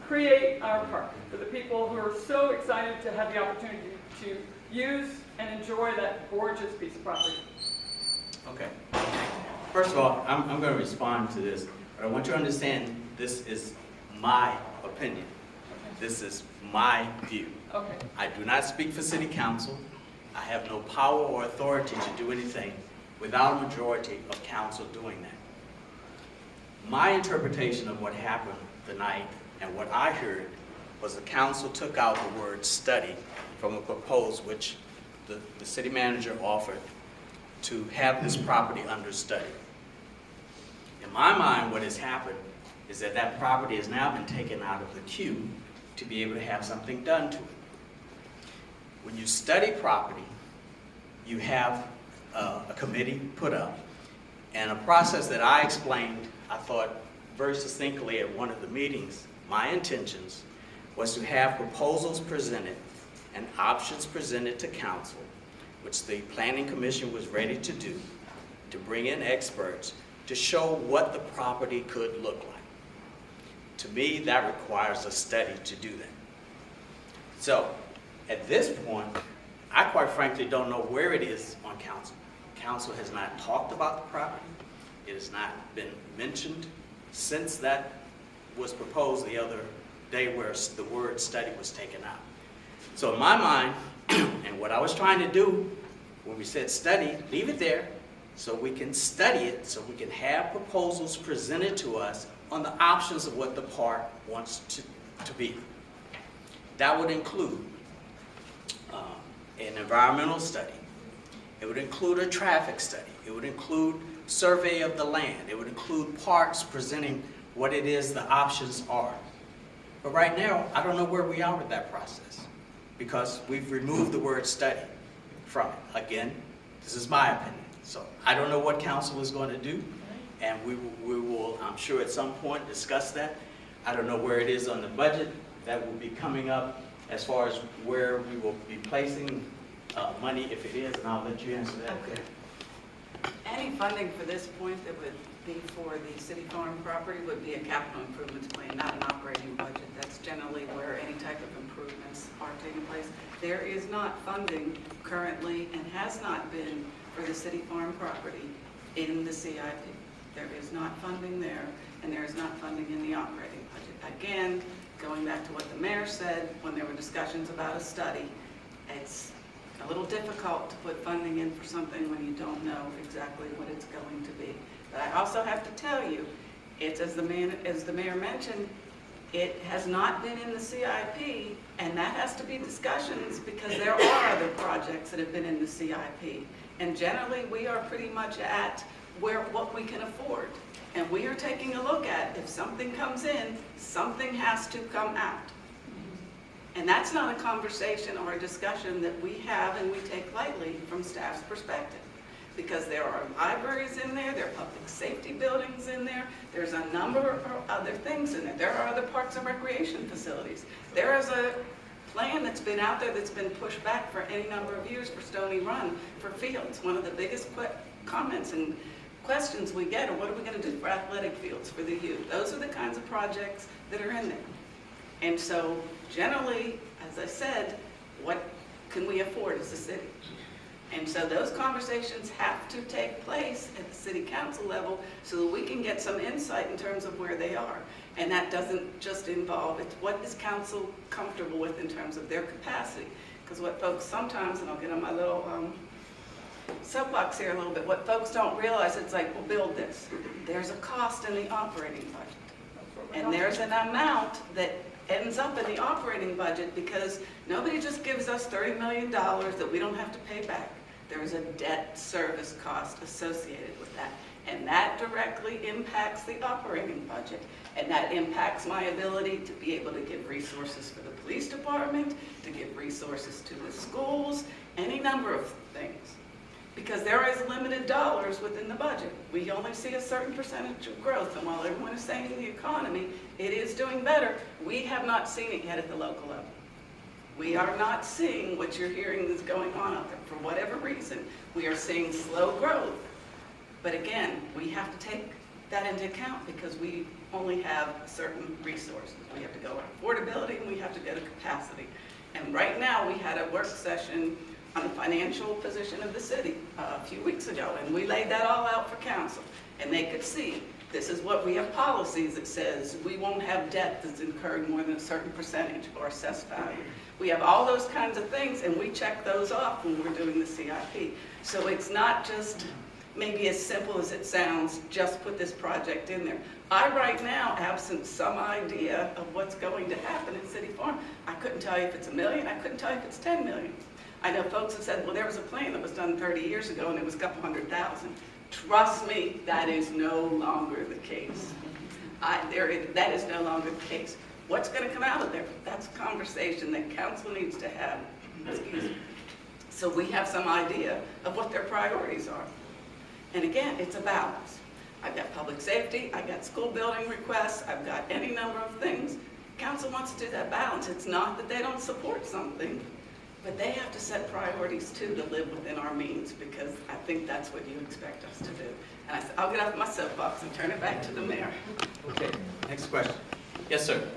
create our park for the people who are so excited to have the opportunity to use and enjoy that gorgeous piece of property. Okay. First of all, I'm going to respond to this, but I want you to understand this is my opinion. This is my view. Okay. I do not speak for City Council. I have no power or authority to do anything without a majority of council doing that. My interpretation of what happened tonight and what I heard was the council took out the word study from a proposal which the city manager offered to have this property under study. In my mind, what has happened is that that property has now been taken out of the queue to be able to have something done to it. When you study property, you have a committee put up, and a process that I explained, I thought very succinctly at one of the meetings. My intentions was to have proposals presented and options presented to council, which the Planning Commission was ready to do, to bring in experts to show what the property could look like. To me, that requires a study to do that. So, at this point, I quite frankly don't know where it is on council. Council has not talked about the property. It has not been mentioned since that was proposed the other day where the word study was taken out. So in my mind, and what I was trying to do when we said study, leave it there so we can study it, so we can have proposals presented to us on the options of what the park wants to be. That would include an environmental study. It would include a traffic study. It would include survey of the land. It would include parks presenting what it is the options are. But right now, I don't know where we are with that process because we've removed the word study from it. Again, this is my opinion. So I don't know what council is going to do, and we will, I'm sure at some point, discuss that. I don't know where it is on the budget. That will be coming up as far as where we will be placing money, if it is, and I'll let you answer that. Okay. Any funding for this point that would be for the city farm property would be a capital improvements plan, not an operating budget. That's generally where any type of improvements are taking place. There is not funding currently and has not been for the city farm property in the CIP. There is not funding there, and there is not funding in the operating budget. Again, going back to what the mayor said when there were discussions about a study, it's a little difficult to put funding in for something when you don't know exactly what it's going to be. But I also have to tell you, it's as the mayor mentioned, it has not been in the CIP, and that has to be discussions because there are other projects that have been in the CIP. And generally, we are pretty much at what we can afford. And we are taking a look at if something comes in, something has to come out. And that's not a conversation or a discussion that we have and we take lightly from staff's perspective. Because there are libraries in there are public safety buildings in there, there's a number of other things in there. There are other parks and recreation facilities. There is a plan that's been out there that's been pushed back for any number of years for Stony Run, for fields. One of the biggest comments and questions we get are, what are we going to do for athletic fields for the youth? Those are the kinds of projects that are in there. And so generally, as I said, what can we afford as a city? And so those conversations have to take place at the city council level so that we can get some insight in terms of where they are. And that doesn't just involve, it's what is council comfortable with in terms of their capacity. Because what folks sometimes, and I'll get on my little soapbox here a little bit, what folks don't realize, it's like, we'll build this. There's a cost in the operating budget. And there's an amount that ends up in the operating budget because nobody just gives us $30 million that we don't have to pay back. There's a debt service cost associated with that. And that directly impacts the operating budget. And that impacts my ability to be able to give resources for the police department, to give resources to the schools, any number of things. Because there is limited dollars within the budget. We only see a certain percentage of growth, and while everyone is saying the economy, it is doing better, we have not seen it yet at the local level. We are not seeing what you're hearing is going on out there. For whatever reason, we are seeing slow growth. But again, we have to take that into account because we only have certain resources. We have to go on affordability and we have to go to capacity. And right now, we had a work session on the financial position of the city a few weeks ago, and we laid that all out for council. And they could see, this is what we have policies that says we won't have debt that's incurred more than a certain percentage or assessed value. We have all those kinds of things, and we check those off when we're doing the CIP. So it's not just maybe as simple as it sounds, just put this project in there. I right now, absent some idea of what's going to happen in City Farm, I couldn't tell you if it's $1 million, I couldn't tell you if it's 10 million. I know folks have said, well, there was a plan that was done 30 years ago and it was a couple $100,000. Trust me, that is no longer the case. That is no longer the case. What's going to come out of there? That's a conversation that council needs to have. Excuse me. So we have some idea of what their priorities are. And again, it's a balance. I've got public safety, I've got school building requests, I've got any number of things. Council wants to do that balance. It's not that they don't support something, but they have to set priorities too to live within our means, because I think that's what you expect us to do. And I'll get off my soapbox and turn it back to the mayor. Okay, next question. Yes, sir.